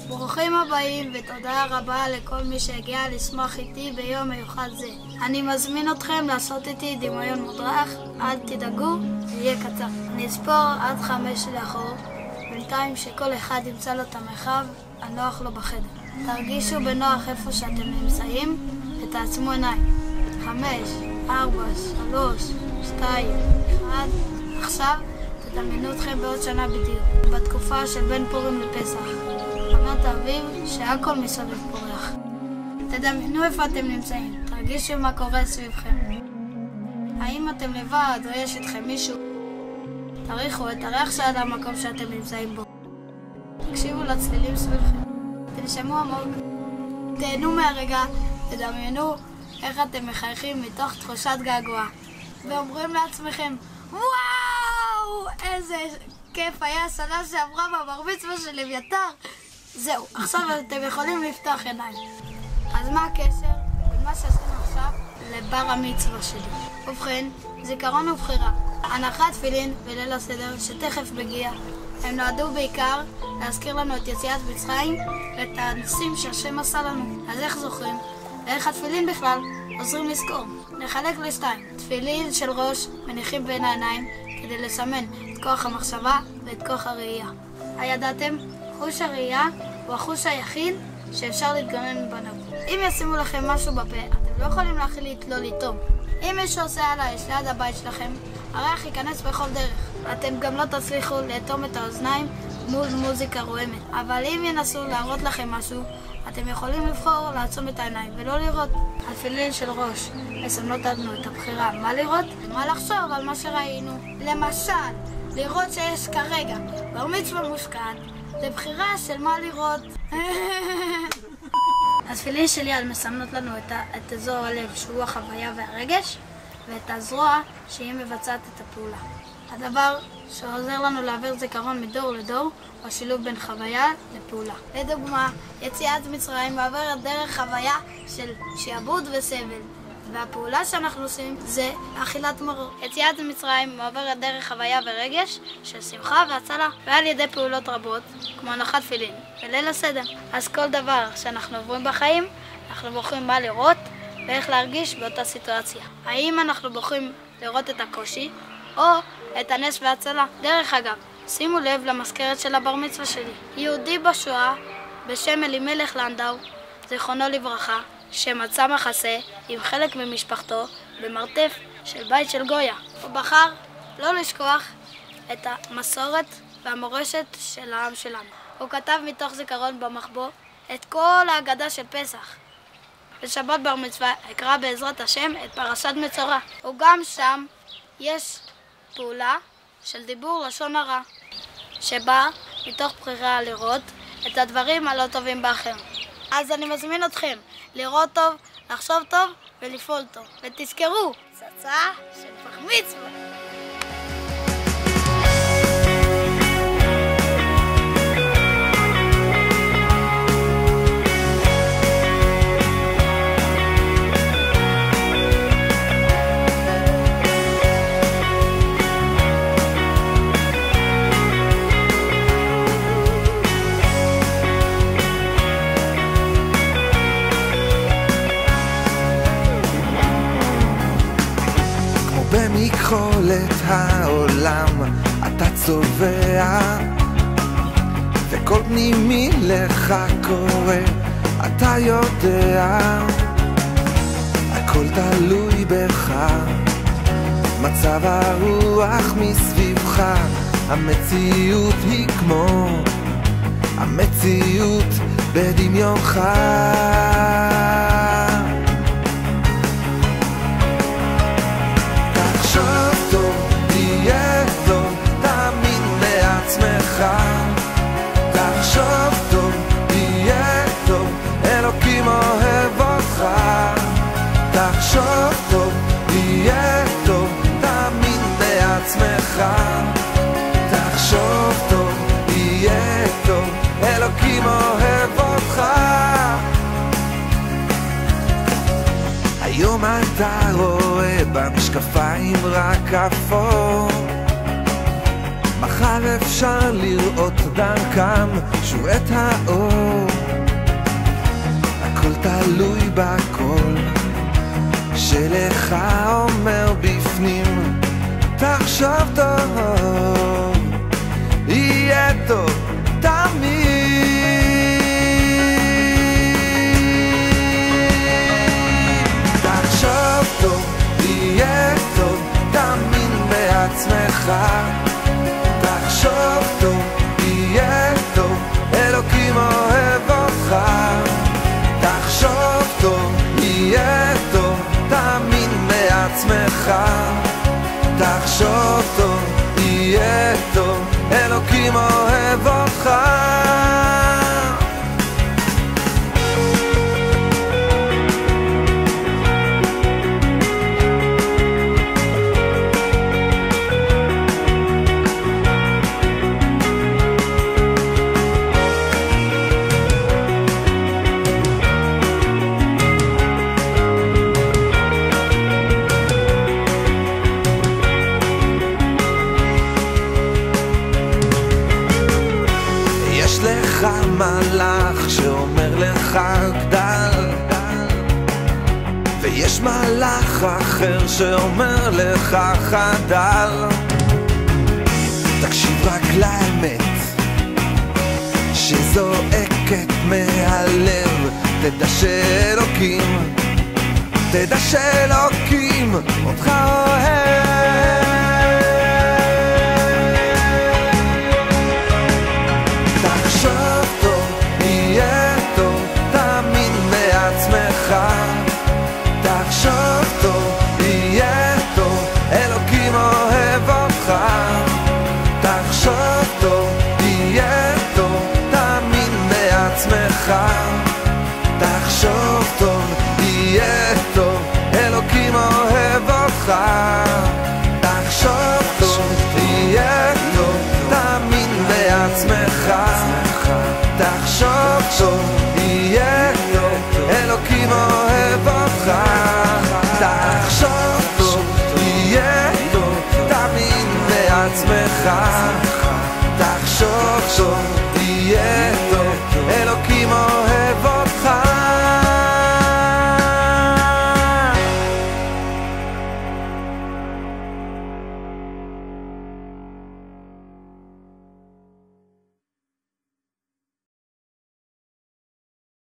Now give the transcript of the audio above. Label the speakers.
Speaker 1: ברוכים הבאים ותודה רבה לכל מי שהגיע לשמוח איתי ביום מיוחד זה. אני מזמין אתכם לעשות איתי דמיון מודרך, אל תדאגו, זה יהיה קצר. אני אספור עד 5 לאחור, בינתיים שכל אחד ימצא לו את המרחב הנוח לו בחדר. תרגישו בנוח איפה שאתם נמצאים ותעצמו עיניים. 5, 4, 3, 2, 1. עכשיו תדמיינו אתכם בעוד שנה בדיוק, בתקופה של בין פורים לפסח. עונת האביב שהכל מסביב פורח. תדמיינו איפה אתם נמצאים, תרגישו מה קורה סביבכם. האם אתם לבד או יש איתכם מישהו? תריחו את הריח של המקום שאתם נמצאים בו. תקשיבו לצלילים סביבכם, תנשמו עמוק. תהנו מהרגע, תדמיינו איך אתם מחייכים מתוך תחושת געגוע ואומרים לעצמכם, וואו, איזה כיף היה השנה שעברה בבר מצווה של אביתר. זהו, עכשיו אתם יכולים לפתוח עיניים. אז מה הקשר בין מה שעשינו עכשיו לבר המצווה שלי? ובכן, זיכרון ובחירה, הנחת תפילין וליל הסדר שתכף מגיע, הם נועדו בעיקר להזכיר לנו את יציאת מצרים ואת הניסים שהשם עשה לנו. אז איך זוכרים? ואיך התפילין בכלל עוזרים לזכור? נחלק לשתיים. תפילין של ראש מניחים בין העיניים כדי לסמן את כוח המחשבה ואת כוח הראייה. הידעתם? חוש הראייה הוא החוש היחיד שאפשר להתגונן בנו. אם ישימו לכם משהו בפה, אתם לא יכולים להחליט לא לטעום. אם מישהו עושה על האש ליד הבית שלכם, הריח ייכנס בכל דרך. אתם גם לא תצליחו לאטום את האוזניים מול מוזיקה רועמת. אבל אם ינסו להראות לכם משהו, אתם יכולים לבחור לעצום את העיניים ולא לראות. התפילין של ראש מסמנות לנו את הבחירה מה לראות ומה לחשוב על מה שראינו. למשל, לראות שיש כרגע בר מצווה מושקעת, זה בחירה של מה לראות. התפילין של יד מסמנות לנו את אזור הלב שהוא החוויה והרגש, ואת הזרוע שהיא מבצעת את הפעולה. הדבר שעוזר לנו להעביר זיכרון מדור לדור הוא השילוב בין חוויה לפעולה. לדוגמה, יציאת מצרים מעברת דרך חוויה של שעבוד וסבל, והפעולה שאנחנו עושים זה אכילת מרור. יציאת מצרים מעברת דרך חוויה ורגש של שמחה והצלה, ועל ידי פעולות רבות כמו הנחת תפילין וליל הסדר. אז כל דבר שאנחנו עוברים בחיים, אנחנו בוחרים מה לראות ואיך להרגיש באותה סיטואציה. האם אנחנו בוחרים לראות את הקושי או את הנס והצלה? דרך אגב, שימו לב למזכרת של הבר מצווה שלי. יהודי בשואה בשם אלימלך לנדאו, זיכרונו לברכה, שמצא מחסה עם חלק ממשפחתו במרתף של בית של גויה. הוא בחר לא לשכוח את המסורת והמורשת של העם שלנו. הוא כתב מתוך זיכרון במחבוא את כל ההגדה של פסח. בשבת בר מצווה אקרא בעזרת השם את פרשת מצורע. וגם שם יש פעולה של דיבור לשון הרע, שבא מתוך בחירה לראות את הדברים הלא טובים באחר. אז אני מזמין אתכם לראות טוב, לחשוב טוב ולפעול טוב. ותזכרו, פצצה של בר מצווה.
Speaker 2: במכחולת העולם אתה צובע, וכל פנימי לך קורה, אתה יודע, הכל תלוי בך, מצב הרוח מסביבך, המציאות היא כמו המציאות בדמיונך. תחשוב טוב, תהיה טוב, אלוקים אוהב אותך. תחשוב טוב, תהיה טוב, תאמין בעצמך. תחשוב טוב, תהיה טוב, אלוקים אוהב אותך. היום אתה רואה במשקפיים רק אפור, מחר אפשר לראות דרכם שוב את האור. הכל תלוי בכל שלך אומר בפנים. תחשוב טוב, יהיה טוב תמיד. תחשוב טוב, יהיה טוב, תאמין בעצמך. תחשוב טוב, יהיה טוב, אלוקים אוהב אותך. תחשוב טוב, יהיה טוב, תאמין בעצמך. תחשוב טוב, יהיה טוב, אלוקים אוהב אותך. מלאך שאומר לך גדל, ויש מלאך אחר שאומר לך חדל. תקשיב רק לאמת שזועקת מהלב. תדע שאלוקים אותך אוהב.